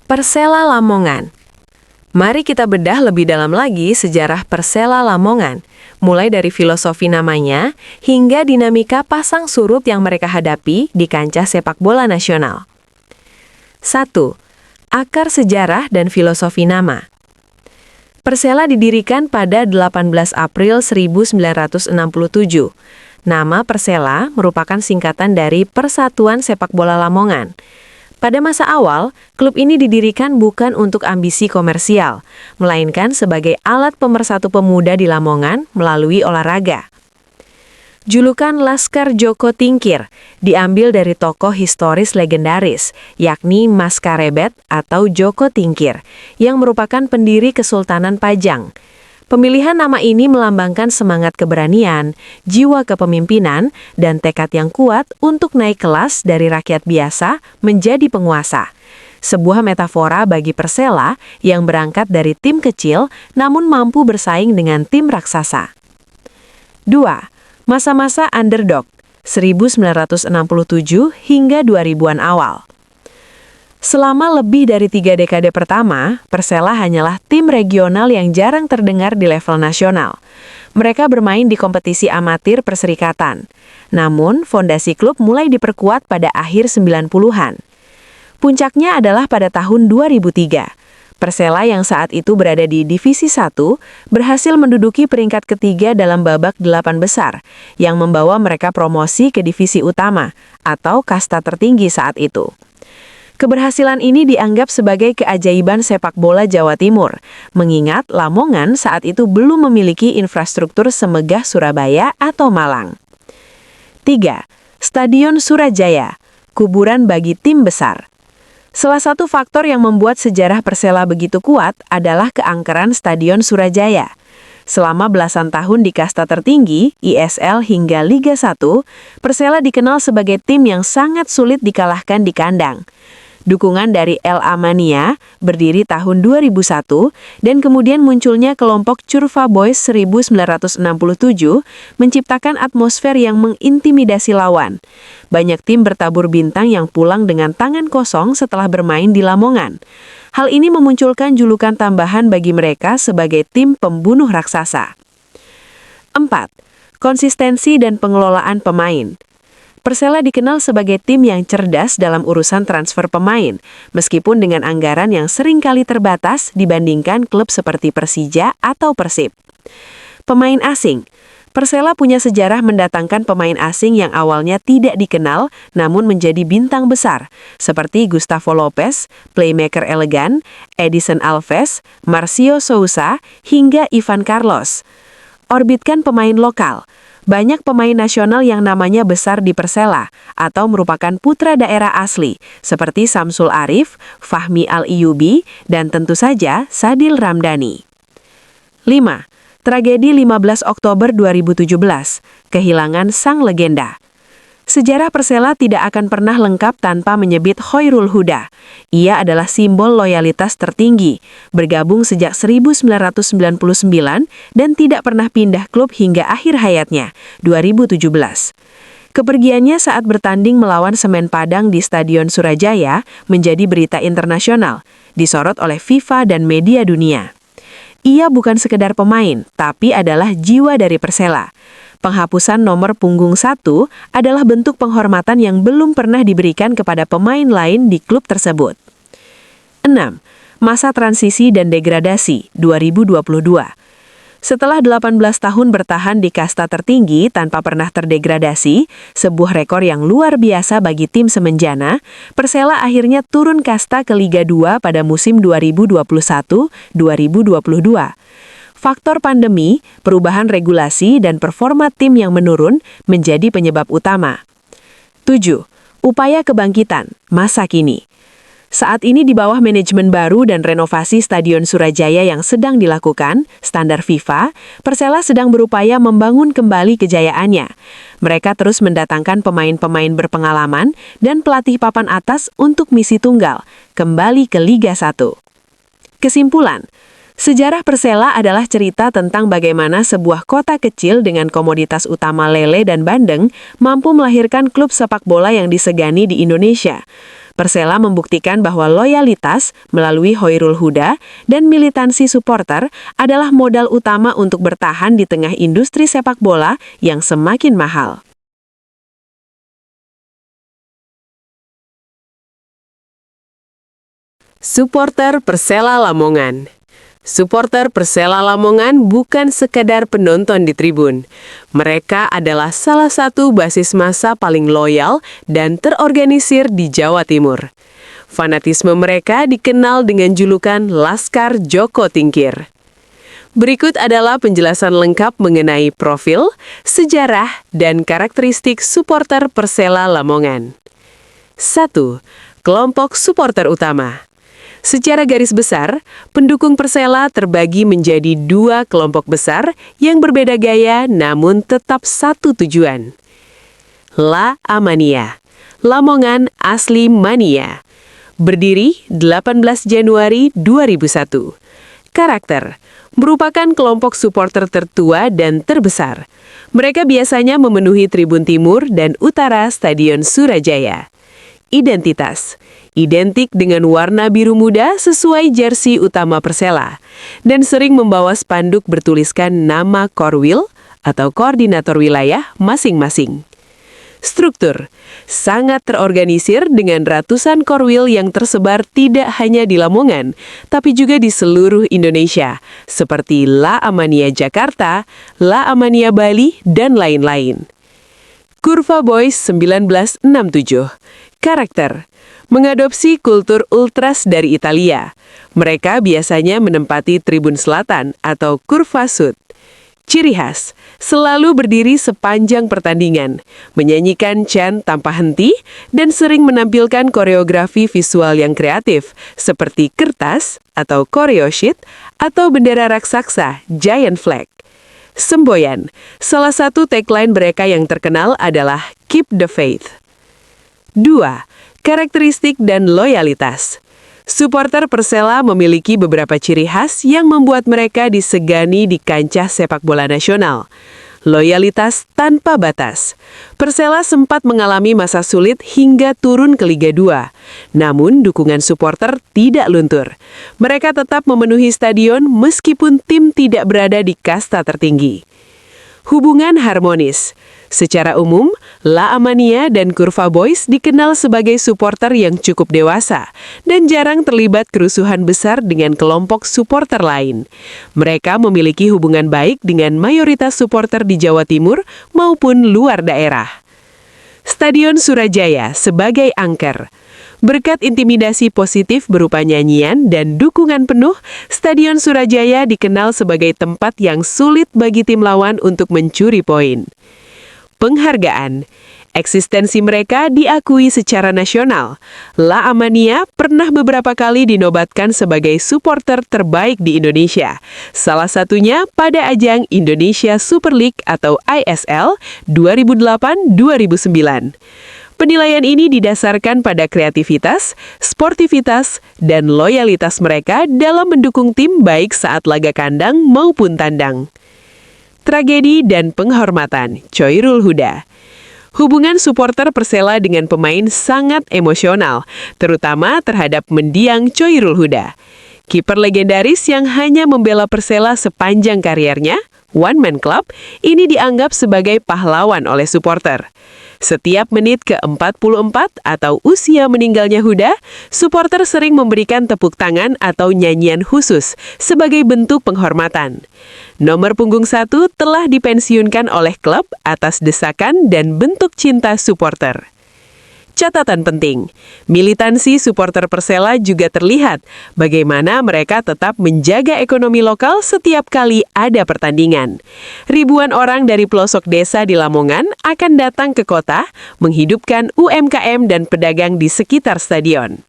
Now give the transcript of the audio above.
Persela Lamongan. Mari kita bedah lebih dalam lagi sejarah Persela Lamongan, mulai dari filosofi namanya hingga dinamika pasang surut yang mereka hadapi di kancah sepak bola nasional. 1. Akar sejarah dan filosofi nama. Persela didirikan pada 18 April 1967. Nama Persela merupakan singkatan dari Persatuan Sepak Bola Lamongan. Pada masa awal, klub ini didirikan bukan untuk ambisi komersial, melainkan sebagai alat pemersatu pemuda di Lamongan melalui olahraga. Julukan Laskar Joko Tingkir diambil dari tokoh historis legendaris, yakni Mas Karebet atau Joko Tingkir, yang merupakan pendiri Kesultanan Pajang. Pemilihan nama ini melambangkan semangat keberanian, jiwa kepemimpinan, dan tekad yang kuat untuk naik kelas dari rakyat biasa menjadi penguasa. Sebuah metafora bagi Persela yang berangkat dari tim kecil namun mampu bersaing dengan tim raksasa. 2. Masa-masa underdog, 1967 hingga 2000-an awal. Selama lebih dari 3 dekade pertama, Persela hanyalah tim regional yang jarang terdengar di level nasional. Mereka bermain di kompetisi amatir perserikatan. Namun, fondasi klub mulai diperkuat pada akhir 90-an. Puncaknya adalah pada tahun 2003. Persela yang saat itu berada di Divisi 1 berhasil menduduki peringkat ketiga dalam babak 8 besar, yang membawa mereka promosi ke divisi utama atau kasta tertinggi saat itu. Keberhasilan ini dianggap sebagai keajaiban sepak bola Jawa Timur, mengingat Lamongan saat itu belum memiliki infrastruktur semegah Surabaya atau Malang. 3. Stadion Surajaya, kuburan bagi tim besar. Salah satu faktor yang membuat sejarah Persela begitu kuat adalah keangkeran Stadion Surajaya. Selama belasan tahun di kasta tertinggi, ISL hingga Liga 1, Persela dikenal sebagai tim yang sangat sulit dikalahkan di kandang. Dukungan dari El Amania berdiri tahun 2001 dan kemudian munculnya kelompok Curva Boys 1967 menciptakan atmosfer yang mengintimidasi lawan. Banyak tim bertabur bintang yang pulang dengan tangan kosong setelah bermain di Lamongan. Hal ini memunculkan julukan tambahan bagi mereka sebagai tim pembunuh raksasa. 4. Konsistensi dan pengelolaan pemain. Persela dikenal sebagai tim yang cerdas dalam urusan transfer pemain, meskipun dengan anggaran yang seringkali terbatas dibandingkan klub seperti Persija atau Persib. Pemain asing. Persela punya sejarah mendatangkan pemain asing yang awalnya tidak dikenal namun menjadi bintang besar, seperti Gustavo Lopez, playmaker elegan, Edison Alves, Marcio Sousa, hingga Ivan Carlos. Orbitkan pemain lokal. Banyak pemain nasional yang namanya besar di Persela atau merupakan putra daerah asli, seperti Samsul Arif, Fahmi Al-Iyubi, dan tentu saja Sadil Ramdhani. 5. Tragedi 15 Oktober 2017, kehilangan sang legenda. Sejarah Persela tidak akan pernah lengkap tanpa menyebut Khairul Huda. Ia adalah simbol loyalitas tertinggi, bergabung sejak 1999 dan tidak pernah pindah klub hingga akhir hayatnya, 2017. Kepergiannya saat bertanding melawan Semen Padang di Stadion Surajaya menjadi berita internasional, disorot oleh FIFA dan media dunia. Ia bukan sekedar pemain, tapi adalah jiwa dari Persela. Penghapusan nomor punggung 1 adalah bentuk penghormatan yang belum pernah diberikan kepada pemain lain di klub tersebut. 6. Masa transisi dan degradasi 2022. Setelah 18 tahun bertahan di kasta tertinggi tanpa pernah terdegradasi, sebuah rekor yang luar biasa bagi tim semenjana, Persela akhirnya turun kasta ke Liga 2 pada musim 2021-2022. Faktor pandemi, perubahan regulasi, dan performa tim yang menurun menjadi penyebab utama. 7. Upaya kebangkitan, masa kini. Saat ini di bawah manajemen baru dan renovasi Stadion Surajaya yang sedang dilakukan, standar FIFA, Persela sedang berupaya membangun kembali kejayaannya. Mereka terus mendatangkan pemain-pemain berpengalaman dan pelatih papan atas untuk misi tunggal, kembali ke Liga 1. Kesimpulan, sejarah Persela adalah cerita tentang bagaimana sebuah kota kecil dengan komoditas utama lele dan bandeng mampu melahirkan klub sepak bola yang disegani di Indonesia. Persela membuktikan bahwa loyalitas melalui Hoirul Huda dan militansi supporter adalah modal utama untuk bertahan di tengah industri sepak bola yang semakin mahal. Supporter Persela Lamongan. Supporter Persela Lamongan bukan sekedar penonton di tribun. Mereka adalah salah satu basis massa paling loyal dan terorganisir di Jawa Timur. Fanatisme mereka dikenal dengan julukan Laskar Joko Tingkir. Berikut adalah penjelasan lengkap mengenai profil, sejarah, dan karakteristik supporter Persela Lamongan. 1. Kelompok supporter utama. Secara garis besar, pendukung Persela terbagi menjadi dua kelompok besar yang berbeda gaya namun tetap satu tujuan. La Amania, Lamongan Asli Mania. Berdiri 18 Januari 2001. Karakter, merupakan kelompok supporter tertua dan terbesar. Mereka biasanya memenuhi tribun timur dan utara Stadion Surajaya. Identitas, identik dengan warna biru muda sesuai jersey utama Persela, dan sering membawa spanduk bertuliskan nama Korwil atau koordinator wilayah masing-masing. Struktur, sangat terorganisir dengan ratusan Korwil yang tersebar tidak hanya di Lamongan, tapi juga di seluruh Indonesia, seperti La Amania Jakarta, La Amania Bali, dan lain-lain. Kurva Boys 1967. Karakter, mengadopsi kultur ultras dari Italia. Mereka biasanya menempati tribun selatan atau Kurva Sud. Ciri khas, selalu berdiri sepanjang pertandingan, menyanyikan chant tanpa henti, dan sering menampilkan koreografi visual yang kreatif, seperti kertas atau choreo sheet, atau bendera raksasa, giant flag. Semboyan, salah satu tagline mereka yang terkenal adalah Keep the Faith. 2. Karakteristik dan loyalitas. Supporter Persela memiliki beberapa ciri khas yang membuat mereka disegani di kancah sepak bola nasional. Loyalitas tanpa batas. Persela sempat mengalami masa sulit hingga turun ke Liga 2. Namun dukungan supporter tidak luntur. Mereka tetap memenuhi stadion meskipun tim tidak berada di kasta tertinggi. Hubungan harmonis. Secara umum, La Amania dan Kurva Boys dikenal sebagai supporter yang cukup dewasa dan jarang terlibat kerusuhan besar dengan kelompok supporter lain. Mereka memiliki hubungan baik dengan mayoritas supporter di Jawa Timur maupun luar daerah. Stadion Surajaya sebagai angker. Berkat intimidasi positif berupa nyanyian dan dukungan penuh, Stadion Surajaya dikenal sebagai tempat yang sulit bagi tim lawan untuk mencuri poin. Penghargaan. Eksistensi mereka diakui secara nasional. La Amania pernah beberapa kali dinobatkan sebagai supporter terbaik di Indonesia. Salah satunya pada ajang Indonesia Super League atau ISL 2008-2009. Penilaian ini didasarkan pada kreativitas, sportivitas, dan loyalitas mereka dalam mendukung tim baik saat laga kandang maupun tandang. Tragedi dan penghormatan, Choirul Huda. Hubungan supporter Persela dengan pemain sangat emosional, terutama terhadap mendiang Choirul Huda. Kiper legendaris yang hanya membela Persela sepanjang kariernya, One Man Club, ini dianggap sebagai pahlawan oleh supporter. Setiap menit ke-44 atau usia meninggalnya Huda, supporter sering memberikan tepuk tangan atau nyanyian khusus sebagai bentuk penghormatan. Nomor punggung 1 telah dipensiunkan oleh klub atas desakan dan bentuk cinta supporter. Catatan penting, militansi supporter Persela juga terlihat bagaimana mereka tetap menjaga ekonomi lokal setiap kali ada pertandingan. Ribuan orang dari pelosok desa di Lamongan akan datang ke kota, menghidupkan UMKM dan pedagang di sekitar stadion.